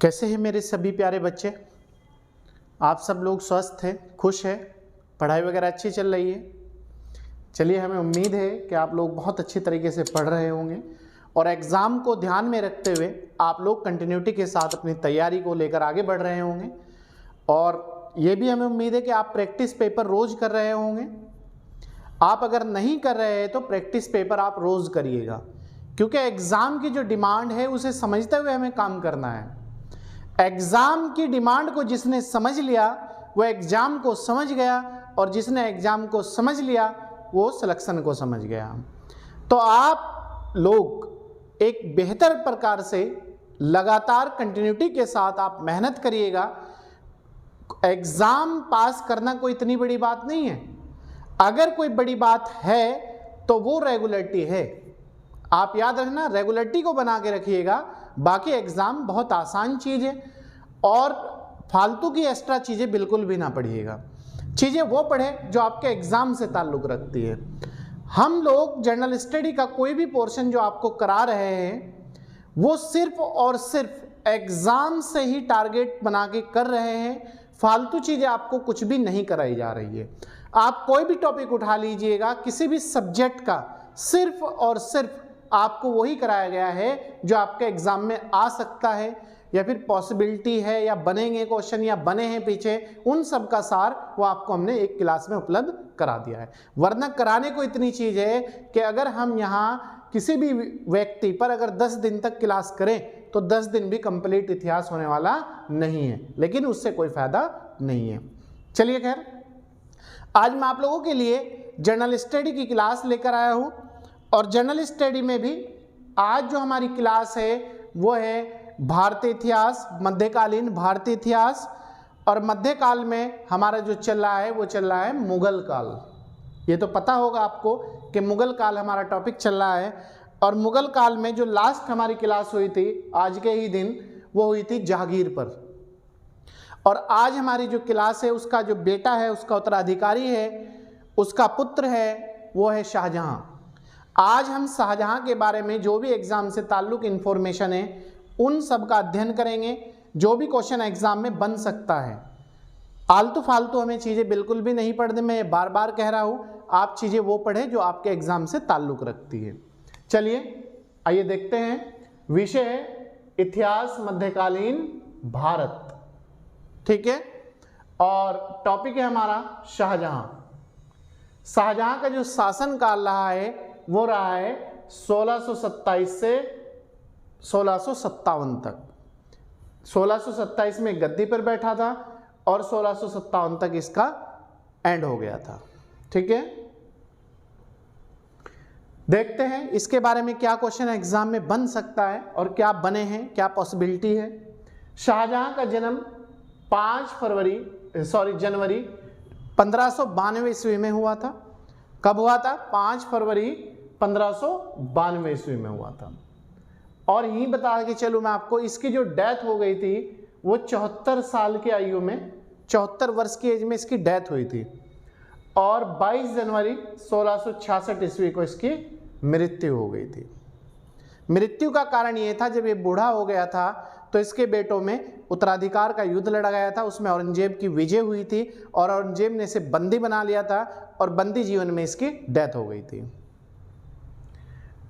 कैसे हैं मेरे सभी प्यारे बच्चे? आप सब लोग स्वस्थ हैं, खुश हैं, पढ़ाई वगैरह अच्छी चल रही है? चलिए, हमें उम्मीद है कि आप लोग बहुत अच्छी तरीके से पढ़ रहे होंगे और एग्ज़ाम को ध्यान में रखते हुए आप लोग कंटिन्यूटी के साथ अपनी तैयारी को लेकर आगे बढ़ रहे होंगे। और ये भी हमें उम्मीद है कि आप प्रैक्टिस पेपर रोज़ कर रहे होंगे। आप अगर नहीं कर रहे हैं तो प्रैक्टिस पेपर आप रोज़ करिएगा, क्योंकि एग्ज़ाम की जो डिमांड है उसे समझते हुए हमें काम करना है। एग्ज़ाम की डिमांड को जिसने समझ लिया वो एग्ज़ाम को समझ गया, और जिसने एग्ज़ाम को समझ लिया वो सिलेक्शन को समझ गया। तो आप लोग एक बेहतर प्रकार से लगातार कंटिन्यूटी के साथ आप मेहनत करिएगा। एग्ज़ाम पास करना कोई इतनी बड़ी बात नहीं है। अगर कोई बड़ी बात है तो वो रेगुलरिटी है। आप याद रखना, रेगुलरिटी को बना के रखिएगा। बाकी एग्ज़ाम बहुत आसान चीज़ है और फालतू की एक्स्ट्रा चीज़ें बिल्कुल भी ना पढ़िएगा। चीज़ें वो पढ़े जो आपके एग्ज़ाम से ताल्लुक़ रखती है। हम लोग जनरल स्टडी का कोई भी पोर्शन जो आपको करा रहे हैं वो सिर्फ और सिर्फ एग्ज़ाम से ही टारगेट बना के कर रहे हैं। फालतू चीज़ें आपको कुछ भी नहीं कराई जा रही है। आप कोई भी टॉपिक उठा लीजिएगा किसी भी सब्जेक्ट का, सिर्फ और सिर्फ आपको वही कराया गया है जो आपके एग्ज़ाम में आ सकता है या फिर पॉसिबिलिटी है या बनेंगे क्वेश्चन या बने हैं पीछे, उन सब का सार वो आपको हमने एक क्लास में उपलब्ध करा दिया है। वरना कराने को इतनी चीज़ है कि अगर हम यहाँ किसी भी व्यक्ति पर अगर 10 दिन तक क्लास करें तो 10 दिन भी कंप्लीट इतिहास होने वाला नहीं है, लेकिन उससे कोई फ़ायदा नहीं है। चलिए खैर, आज मैं आप लोगों के लिए जनरल स्टडी की क्लास लेकर आया हूँ। और जनरल स्टडी में भी आज जो हमारी क्लास है वो है भारतीय इतिहास, मध्यकालीन भारतीय इतिहास। और मध्यकाल में हमारा जो चल रहा है वो चल रहा है मुगल काल। ये तो पता होगा आपको कि मुगल काल हमारा टॉपिक चल रहा है। और मुगल काल में जो लास्ट हमारी क्लास हुई थी आज के ही दिन, वो हुई थी जहांगीर पर। और आज हमारी जो क्लास है उसका जो बेटा है, उसका उत्तराधिकारी है, उसका पुत्र है, वो है शाहजहां। आज हम शाहजहां के बारे में जो भी एग्ज़ाम से ताल्लुक़ इन्फॉर्मेशन है उन सब का अध्ययन करेंगे। जो भी क्वेश्चन एग्ज़ाम में बन सकता है, आलतू फालतू हमें चीज़ें बिल्कुल भी नहीं पढ़ने। मैं बार बार कह रहा हूँ, आप चीज़ें वो पढ़ें जो आपके एग्ज़ाम से ताल्लुक़ रखती है। चलिए आइए देखते हैं। विषय है इतिहास मध्यकालीन भारत, ठीक है। और टॉपिक है हमारा शाहजहां। शाहजहां का जो शासन काल रहा है वो रहा है 1627 से 1657 तक। 1627 में गद्दी पर बैठा था और 1657 तक इसका एंड हो गया था, ठीक है। देखते हैं इसके बारे में क्या क्वेश्चन एग्जाम में बन सकता है और क्या बने हैं, क्या पॉसिबिलिटी है। शाहजहां का जन्म जनवरी 1592 ईस्वी में हुआ था। कब हुआ था? 5 फरवरी 1592 ईस्वी में हुआ था। और यही बता के चलूँ मैं आपको, इसकी जो डेथ हो गई थी वो 74 साल की आयु में, 74 वर्ष की एज में इसकी डेथ हुई थी। और 22 जनवरी 1666 ईस्वी को इसकी मृत्यु हो गई थी। मृत्यु का कारण ये था, जब ये बूढ़ा हो गया था तो इसके बेटों में उत्तराधिकार का युद्ध लड़ा गया था। उसमें औरंगजेब की विजय हुई थी और औरंगजेब ने इसे बंदी बना लिया था और बंदी जीवन में इसकी डेथ हो गई थी।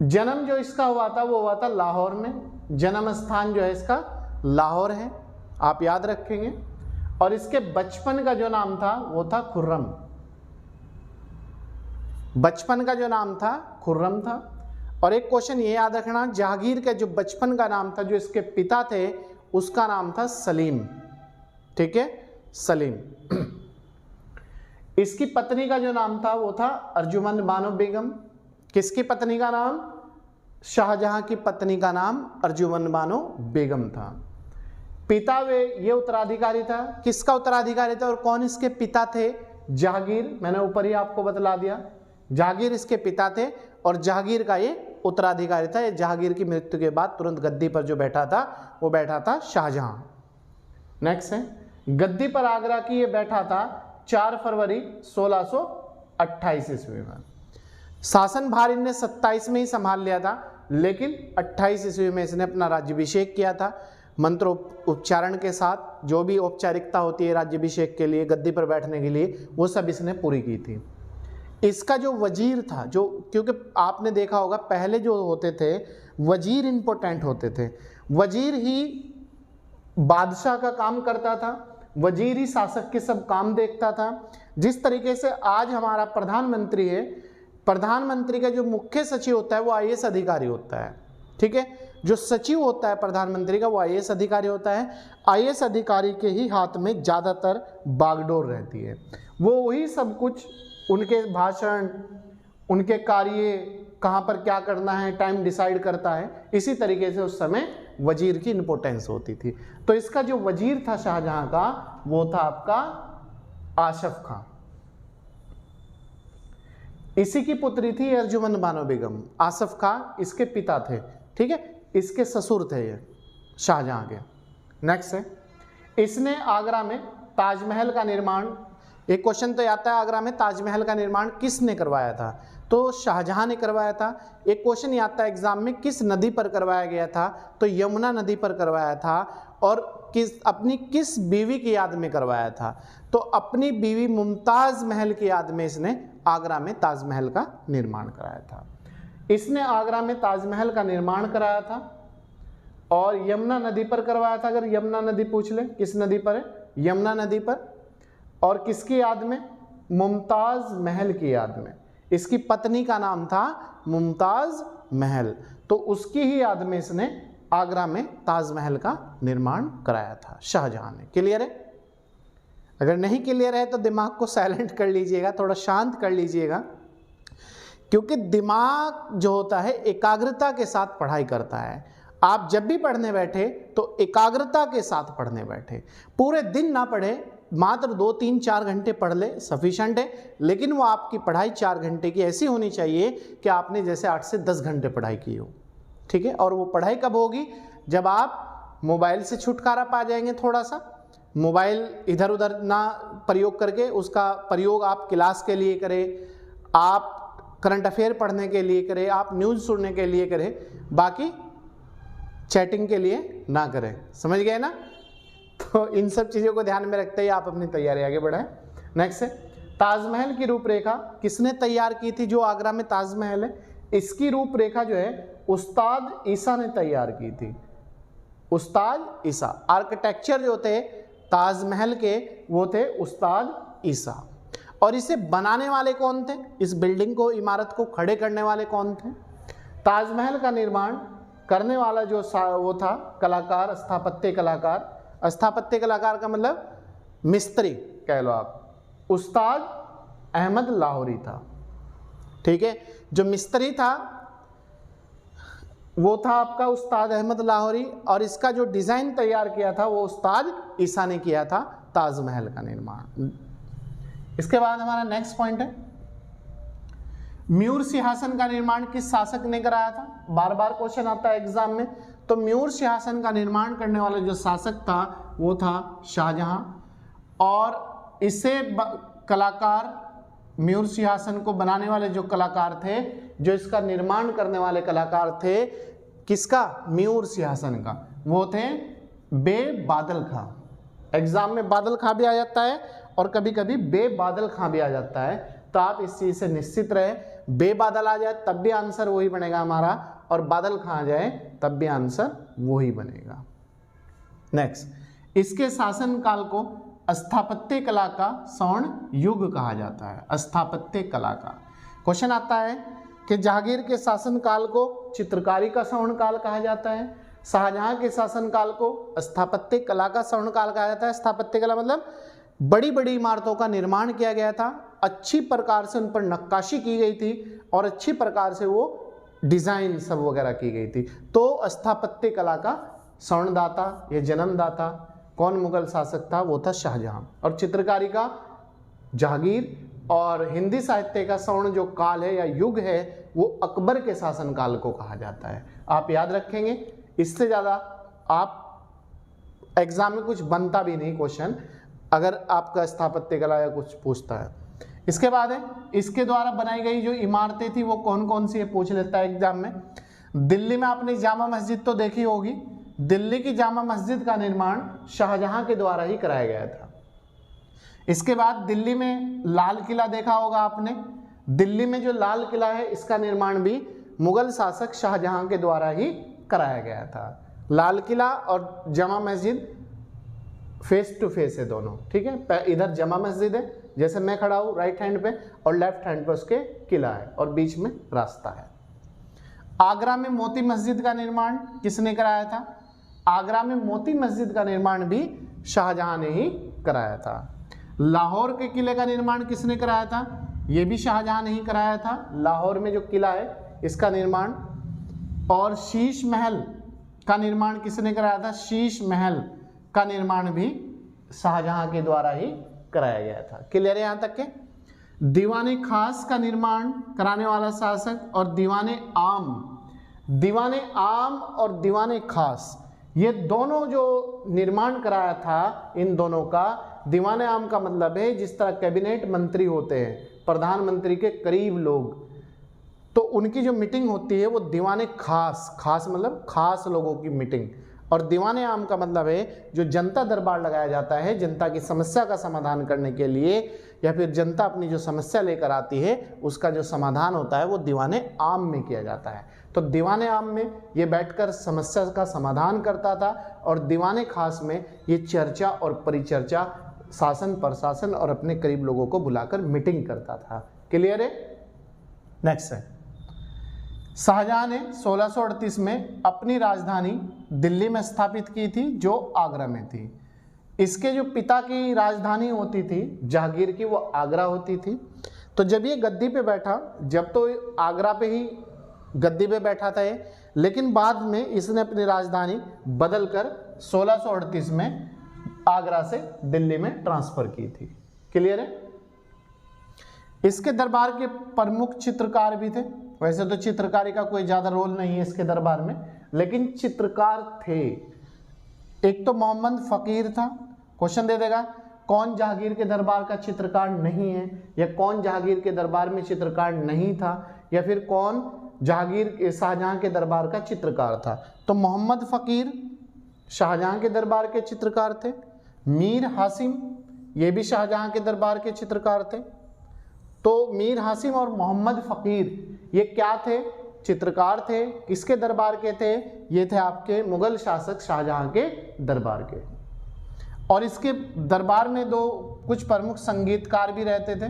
जन्म जो इसका हुआ था वो हुआ था लाहौर में। जन्म स्थान जो है इसका लाहौर है, आप याद रखेंगे। और इसके बचपन का जो नाम था वो था खुर्रम। बचपन का जो नाम था खुर्रम था। और एक क्वेश्चन ये याद रखना, जहांगीर का जो बचपन का नाम था, जो इसके पिता थे, उसका नाम था सलीम, ठीक है, सलीम। इसकी पत्नी का जो नाम था वो था अर्जुमंद बानो बेगम। किसकी पत्नी का नाम? शाहजहां की पत्नी का नाम अर्जुमंद बानो बेगम था। पिता ये उत्तराधिकारी था। किसका उत्तराधिकारी था और कौन इसके पिता थे? जहांगीर। मैंने ऊपर ही आपको बतला दिया, जहांगीर इसके पिता थे और जहांगीर का ये उत्तराधिकारी था। ये जहांगीर की मृत्यु के बाद तुरंत गद्दी पर जो बैठा था वो बैठा था शाहजहां। नेक्स्ट है, गद्दी पर आगरा की ये बैठा था 4 फरवरी 1628 ईस्वी में। शासन भार इनने 27 में ही संभाल लिया था, लेकिन 28 ईस्वी में इसने अपना राज्याभिषेक किया था। मंत्र उच्चारण के साथ जो भी औपचारिकता होती है राज्याभिषेक के लिए, गद्दी पर बैठने के लिए, वो सब इसने पूरी की थी। इसका जो वजीर था, जो क्योंकि आपने देखा होगा पहले जो होते थे वजीर इंपॉर्टेंट होते थे, वजीर ही बादशाह का काम करता था, वजीर ही शासक के सब काम देखता था। जिस तरीके से आज हमारा प्रधानमंत्री है, प्रधानमंत्री का जो मुख्य सचिव होता है वो आईएएस अधिकारी होता है, ठीक है। जो सचिव होता है प्रधानमंत्री का वो आईएएस अधिकारी होता है। आईएएस अधिकारी के ही हाथ में ज़्यादातर बागडोर रहती है, वो वही सब कुछ, उनके भाषण, उनके कार्य, कहाँ पर क्या करना है, टाइम डिसाइड करता है। इसी तरीके से उस समय वजीर की इंपॉर्टेंस होती थी। तो इसका जो वजीर था शाहजहां का, वो था आपका आशफ खां। इसी की पुत्री थी अर्जुमंद बानो बेगम। आसफ खां इसके पिता थे, ठीक है, इसके ससुर थे ये शाहजहां के। नेक्स्ट है, इसने आगरा में ताजमहल का निर्माण, एक क्वेश्चन तो आता है आगरा में ताजमहल का निर्माण किसने करवाया था, तो शाहजहां ने करवाया था। एक क्वेश्चन आता है एग्जाम में, किस नदी पर करवाया गया था, तो यमुना नदी पर करवाया था। और अपनी किस बीवी की याद में करवाया था, तो अपनी बीवी मुमताज महल की याद में इसने आगरा में ताजमहल का निर्माण कराया था। इसने आगरा में ताजमहल का निर्माण कराया था और यमुना नदी पर करवाया था। अगर यमुना नदी पूछ ले, किस नदी पर है, यमुना नदी पर। और किसकी याद में, मुमताज महल की याद में। इसकी पत्नी का नाम था मुमताज महल, तो उसकी ही याद में इसने आगरा में ताजमहल का निर्माण कराया था शाहजहां ने। क्लियर है? अगर नहीं क्लियर है तो दिमाग को साइलेंट कर लीजिएगा, थोड़ा शांत कर लीजिएगा, क्योंकि दिमाग जो होता है एकाग्रता के साथ पढ़ाई करता है। आप जब भी पढ़ने बैठे तो एकाग्रता के साथ पढ़ने बैठे, पूरे दिन ना पढ़े, मात्र 2, 3, 4 घंटे पढ़ ले सफिशेंट है। लेकिन वो आपकी पढ़ाई 4 घंटे की ऐसी होनी चाहिए कि आपने जैसे 8 से 10 घंटे पढ़ाई की हो, ठीक है। और वो पढ़ाई कब होगी, जब आप मोबाइल से छुटकारा पा जाएंगे, थोड़ा सा मोबाइल इधर उधर ना प्रयोग करके, उसका प्रयोग आप क्लास के लिए करें, आप करंट अफेयर पढ़ने के लिए करें, आप न्यूज़ सुनने के लिए करें, बाकी चैटिंग के लिए ना करें। समझ गए ना? तो इन सब चीज़ों को ध्यान में रखते ही आप अपनी तैयारी आगे बढ़ाएं। नेक्स्ट है, ताजमहल की रूपरेखा किसने तैयार की थी, जो आगरा में ताजमहल है, इसकी रूपरेखा जो है उस्ताद ईसा ने तैयार की थी। उस्ताद ईसा, आर्किटेक्चर जो थे ताजमहल के वो थे उस्ताद ईसा। और इसे बनाने वाले कौन थे, इस बिल्डिंग को, इमारत को खड़े करने वाले कौन थे? ताजमहल का निर्माण करने वाला जो वो था कलाकार, स्थापत्य कलाकार। स्थापत्य कलाकार का मतलब मिस्त्री कह लो आप, उस्ताद अहमद लाहौरी था, ठीक है। जो मिस्त्री था वो था आपका उस्ताद अहमद लाहौरी, और इसका जो डिज़ाइन तैयार किया था वो उस्ताद ईसा ने किया था, ताजमहल का निर्माण। इसके बाद हमारा नेक्स्ट पॉइंट है, म्यूर सिंहासन का निर्माण किस शासक ने कराया था। बार बार क्वेश्चन आता है एग्जाम में। तो म्यूर सिंहासन का निर्माण करने वाला जो शासक था वो था शाहजहां, और इसे कलाकार, म्यूर सिंहासन को बनाने वाले जो कलाकार थे, जो इसका निर्माण करने वाले कलाकार थे, किसका, म्यूर सिंहासन का, वो थे बे बादल खां। एग्जाम में बादल खां भी आ जाता है और कभी कभी बे बादल खां भी आ जाता है, तो आप इस चीज से निश्चित रहे, बे बादल आ जाए तब भी आंसर वही बनेगा हमारा, और बादल खां आ जाए तब भी आंसर वही बनेगा। नेक्स्ट, इसके शासन काल को स्थापत्य कला का स्वर्ण युग कहा जाता है। स्थापत्य कला का क्वेश्चन आता है कि जहांगीर के शासन काल को चित्रकारी का स्वर्ण काल कहा जाता है, शाहजहां के शासन काल को स्थापत्य कला का स्वर्ण काल कहा जाता है। स्थापत्य कला मतलब बड़ी बड़ी इमारतों का निर्माण किया गया था, अच्छी प्रकार से उन पर नक्काशी की गई थी और अच्छी प्रकार से वो डिजाइन सब वगैरह की गई थी। तो स्थापत्य कला का स्वर्णदाता या जन्मदाता कौन मुगल शासक था, वो था शाहजहां। और चित्रकारी का जहांगीर, और हिंदी साहित्य का स्वर्ण जो काल है या युग है वो अकबर के शासनकाल को कहा जाता है। आप याद रखेंगे, इससे ज़्यादा आप एग्जाम में कुछ बनता भी नहीं क्वेश्चन अगर आपका स्थापत्य कला या कुछ पूछता है। इसके बाद है, इसके द्वारा बनाई गई जो इमारतें थी वो कौन कौन सी है, पूछ लेता है एग्जाम में। दिल्ली में आपने जामा मस्जिद तो देखी होगी, दिल्ली की जामा मस्जिद का निर्माण शाहजहां के द्वारा ही कराया गया था। इसके बाद दिल्ली में लाल किला देखा होगा आपने। दिल्ली में जो लाल किला है इसका निर्माण भी मुगल शासक शाहजहां के द्वारा ही कराया गया था। लाल किला और Jama Masjid face to face है दोनों, ठीक है। इधर जामा मस्जिद है, जैसे मैं खड़ा हूँ राइट हैंड पे, और लेफ्ट हैंड पे उसके किला है और बीच में रास्ता है। आगरा में मोती मस्जिद का निर्माण किसने कराया था? आगरा में मोती मस्जिद का निर्माण भी शाहजहां ने ही कराया था। लाहौर के किले का निर्माण किसने कराया था? ये भी शाहजहां ने ही कराया था। लाहौर में जो किला है इसका निर्माण। और शीश महल का निर्माण किसने कराया था? शीश महल का निर्माण भी शाहजहां के द्वारा ही कराया गया था। क्लियर है यहाँ तक के? दीवाने खास का निर्माण कराने वाला शासक और दीवाने आम और दीवाने खास, ये दोनों जो निर्माण कराया था इन दोनों का। दीवाने आम का मतलब है जिस तरह कैबिनेट मंत्री होते हैं, प्रधानमंत्री के करीब लोग, तो उनकी जो मीटिंग होती है वो दीवाने खास मतलब खास लोगों की मीटिंग। और दीवाने आम का मतलब है जो जनता दरबार लगाया जाता है जनता की समस्या का समाधान करने के लिए, या फिर जनता अपनी जो समस्या लेकर आती है उसका जो समाधान होता है वो दीवाने आम में किया जाता है। तो दीवाने आम में ये बैठकर समस्या का समाधान करता था और दीवाने खास में ये चर्चा और परिचर्चा, शासन प्रशासन और अपने करीब लोगों को बुलाकर मीटिंग करता था। क्लियर है? नेक्स्ट है, शाहजहां ने 1638 में अपनी राजधानी दिल्ली में स्थापित की थी जो आगरा में थी। इसके जो पिता की राजधानी होती थी जहांगीर की, वो आगरा होती थी। तो जब ये गद्दी पे बैठा, जब तो आगरा पे ही गद्दी पे बैठा था ये, लेकिन बाद में इसने अपनी राजधानी बदलकर 1638 में आगरा से दिल्ली में ट्रांसफर की थी। क्लियर है? इसके दरबार के प्रमुख चित्रकार भी थे। वैसे तो चित्रकारी का कोई ज्यादा रोल नहीं है इसके दरबार में, लेकिन चित्रकार थे। एक तो मोहम्मद फकीर था। क्वेश्चन दे देगा कौन जहांगीर के दरबार का चित्रकार नहीं है, या कौन जहांगीर के दरबार में चित्रकार नहीं था, या फिर कौन शाहजहां के दरबार का चित्रकार था। तो मोहम्मद फकीर शाहजहां के दरबार के चित्रकार थे। मीर हासिम ये भी शाहजहां के दरबार के चित्रकार थे। तो मीर हासिम और मोहम्मद फकीर ये क्या थे? चित्रकार थे। किसके दरबार के थे? ये थे आपके मुगल शासक शाहजहां के दरबार के। और इसके दरबार में दो कुछ प्रमुख संगीतकार भी रहते थे।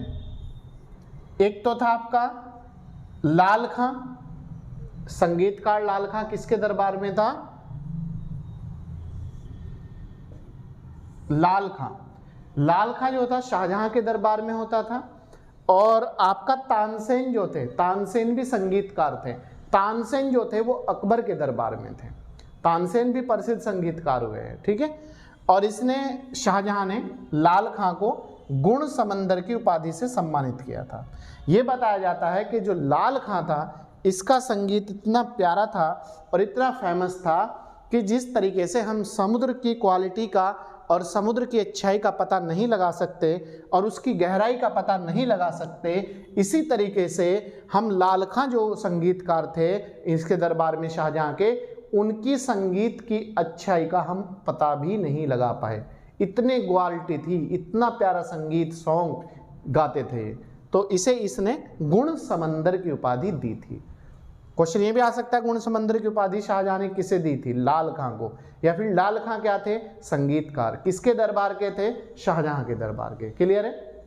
एक तो था आपका लाल खां, संगीतकार लाल खां किसके दरबार में था? लाल खां जो था शाहजहां के दरबार में होता था। और आपका तानसेन जो थे, तानसेन भी संगीतकार थे। तानसेन जो थे वो अकबर के दरबार में थे। तानसेन भी प्रसिद्ध संगीतकार हुए हैं, ठीक है। और इसने शाहजहां ने लाल खां को गुण समंदर की उपाधि से सम्मानित किया था। ये बताया जाता है कि जो लाल खां था इसका संगीत इतना प्यारा था और इतना फेमस था कि जिस तरीके से हम समुद्र की क्वालिटी का और समुद्र की अच्छाई का पता नहीं लगा सकते और उसकी गहराई का पता नहीं लगा सकते, इसी तरीके से हम लाल खां जो संगीतकार थे इसके दरबार में शाहजहां के, उनकी संगीत की अच्छाई का हम पता भी नहीं लगा पाए। इतने क्वालिटी थी, इतना प्यारा संगीत सॉन्ग गाते थे। तो इसे इसने गुण समंदर की उपाधि दी थी। क्वेश्चन ये भी आ सकता है गुण समंदर की उपाधि शाहजहां ने किसे दी थी? लाल खां को। या फिर लाल खां क्या थे? संगीतकार। किसके दरबार के थे? शाहजहां के दरबार के। क्लियर है?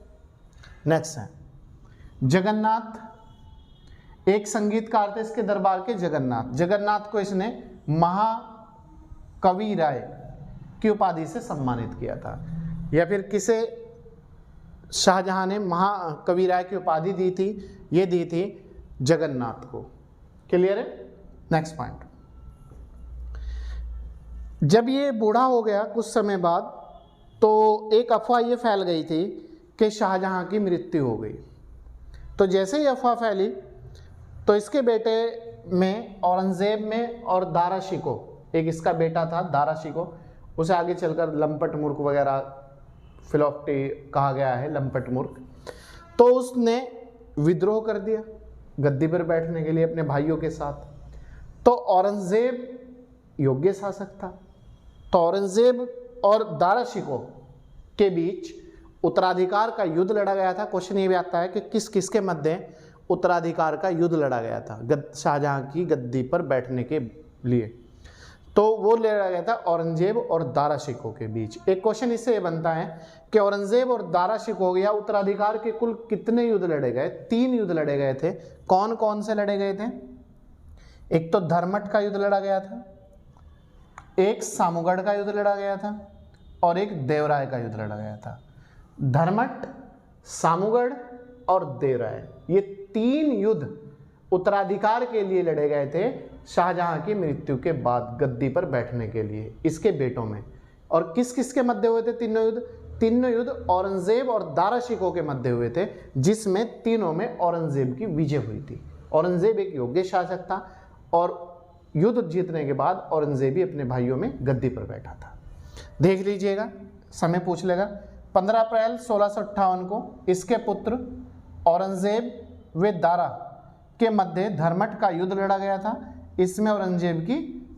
नेक्स्ट है जगन्नाथ। एक संगीतकार थे इसके दरबार के, जगन्नाथ को इसने महाकवि राय की उपाधि से सम्मानित किया था। या फिर किसे शाहजहां ने महाकवि राय की उपाधि दी थी? ये दी थी जगन्नाथ को। क्लियर है? नेक्स्ट पॉइंट, जब ये बूढ़ा हो गया कुछ समय बाद तो एक अफवाह ये फैल गई थी कि शाहजहां की मृत्यु हो गई। तो जैसे ही अफवाह फैली तो इसके बेटे में औरंगजेब में और दारा शिको, एक इसका बेटा था दारा शिको, उसे आगे चलकर लंपट मूर्ख वगैरह फिलॉफ्टी कहा गया है, लंपट मूर्ख। तो उसने विद्रोह कर दिया गद्दी पर बैठने के लिए अपने भाइयों के साथ। तो औरंगजेब योग्य शासक था। तो औरंगजेब और दारा शिकोह के बीच उत्तराधिकार का युद्ध लड़ा गया था। क्वेश्चन ये भी आता है कि किस किसके मध्य उत्तराधिकार का युद्ध लड़ा गया था शाहजहां की गद्दी पर बैठने के लिए। तो वो लड़ा गया था औरंगजेब और दारा शिकोह के बीच। एक क्वेश्चन इससे बनता है कि औरंगजेब और दारा शिकोह या उत्तराधिकार के कुल कितने युद्ध लड़े गए? 3 युद्ध लड़े गए थे। कौन कौन से लड़े गए थे? एक तो धर्मट का युद्ध लड़ा गया था, एक सामूगढ़ का युद्ध लड़ा गया था और एक देवराय का युद्ध लड़ा गया था। धर्मट, सामूगढ़ और देवराय, ये 3 युद्ध उत्तराधिकार के लिए लड़े गए थे शाहजहां की मृत्यु के बाद गद्दी पर बैठने के लिए इसके बेटों में। और किस किस के मध्य हुए थे तीनों युद्ध? तीनों युद्ध औरंगजेब और दारा शिकोह के मध्य हुए थे, जिसमें तीनों में औरंगजेब की विजय हुई थी। औरंगजेब एक योग्य शासक था और युद्ध जीतने के बाद औरंगजेब भी अपने भाइयों में गद्दी पर बैठा था। देख लीजिएगा, समय पूछ लेगा। 15 अप्रैल 1658 को इसके पुत्र औरंगजेब व दारा के मध्य धर्मट का युद्ध लड़ा गया था। इसमें औरंगजेब की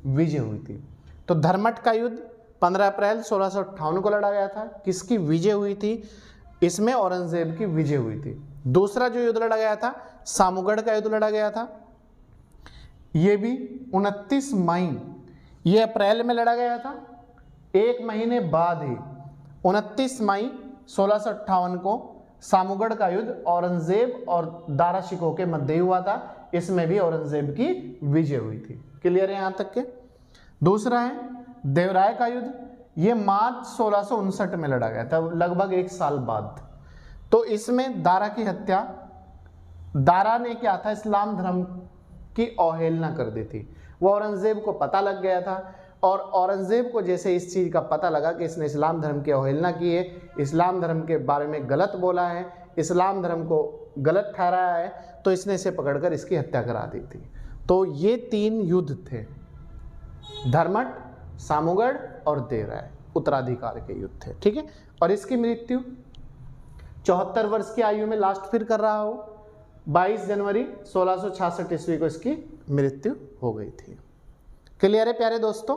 विजय हुई थी। तो धर्मट का युद्ध 15 अप्रैल 1658 को लड़ा गया था। किसकी विजय हुई थी? इसमें औरंगजेब की विजय हुई थी। दूसरा जो युद्ध लड़ा गया था सामूगढ़ का युद्ध लड़ा गया था। ये भी 29 मई, ये अप्रैल में लड़ा गया था। एक महीने बाद ही 29 मई 1658 को सामूगढ़ का युद्ध औरंगजेब और दारा शिकोह के मध्य हुआ था। इसमें भी औरंगजेब की विजय हुई थी। क्लियर है यहां तक के? दूसरा है देवराय का युद्ध। ये मार्च 1659 में लड़ा गया था, लगभग 1 साल बाद। तो इसमें दारा की हत्या, दारा ने क्या था, इस्लाम धर्म की अवहेलना कर दी थी। वो औरंगजेब को पता लग गया था और औरंगजेब को जैसे इस चीज़ का पता लगा कि इसने इस्लाम धर्म की अवहेलना की है, इस्लाम धर्म के बारे में गलत बोला है, इस्लाम धर्म को गलत ठहराया है, तो इसने इसे पकड़कर इसकी हत्या करा दी थी। तो ये 3 युद्ध थे, धर्मट, सामूगढ़ और देवराय, उत्तराधिकार के युद्ध थे। ठीक है। और इसकी मृत्यु 74 वर्ष की आयु में लास्ट फिर कर रहा हो 22 जनवरी 1666 ईस्वी को इसकी मृत्यु हो गई थी। क्लियर है प्यारे दोस्तों?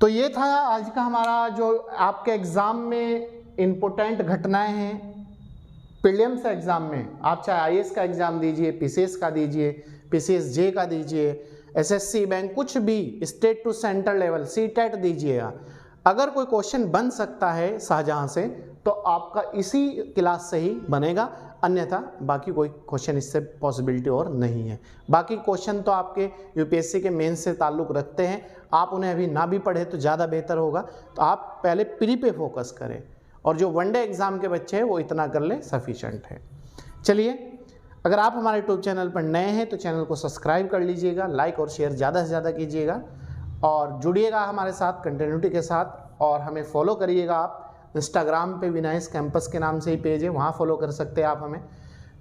तो ये था आज का हमारा जो आपके एग्जाम में इम्पोर्टेंट घटनाएं हैं। प्रीलिम्स एग्जाम में आप चाहे आईएएस का एग्जाम दीजिए, पीसीएस का दीजिए, पीसीएस-जे का दीजिए, एसएससी बैंक, कुछ भी state to centre level CTET दीजिएगा, अगर कोई क्वेश्चन बन सकता है शाहजहां से तो आपका इसी क्लास से ही बनेगा, अन्यथा बाकी कोई क्वेश्चन इससे पॉसिबिलिटी और नहीं है। बाकी क्वेश्चन तो आपके यूपीएससी के मेंस से ताल्लुक़ रखते हैं, आप उन्हें अभी ना भी पढ़े तो ज़्यादा बेहतर होगा। तो आप पहले प्री पे फोकस करें और जो वनडे एग्ज़ाम के बच्चे हैं वो इतना कर ले, सफिशेंट है। चलिए, अगर आप हमारे यूट्यूब चैनल पर नए हैं तो चैनल को सब्सक्राइब कर लीजिएगा, लाइक और शेयर ज़्यादा से ज़्यादा कीजिएगा और जुड़िएगा हमारे साथ कंटिन्यूटी के साथ। और हमें फॉलो करिएगा आप इंस्टाग्राम पे विनाइस कैंपस के नाम से ही पेज है, वहाँ फॉलो कर सकते हैं आप हमें।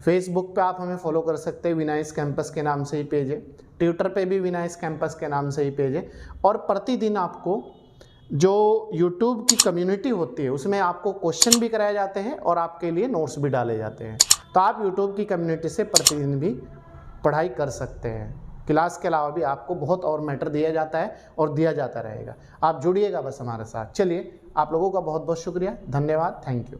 फेसबुक पे आप हमें फॉलो कर सकते हैं, विनाइस कैंपस के नाम से ही पेज है। ट्विटर पे भी विनाइस कैंपस के नाम से ही पेज है। और प्रतिदिन आपको जो यूट्यूब की कम्युनिटी होती है उसमें आपको क्वेश्चन भी कराए जाते हैं और आपके लिए नोट्स भी डाले जाते हैं। तो आप यूट्यूब की कम्युनिटी से प्रतिदिन भी पढ़ाई कर सकते हैं। क्लास के अलावा भी आपको बहुत और मैटर दिया जाता है और दिया जाता रहेगा। आप जुड़िएगा बस हमारे साथ। चलिए, आप लोगों का बहुत बहुत शुक्रिया, धन्यवाद, थैंक यू।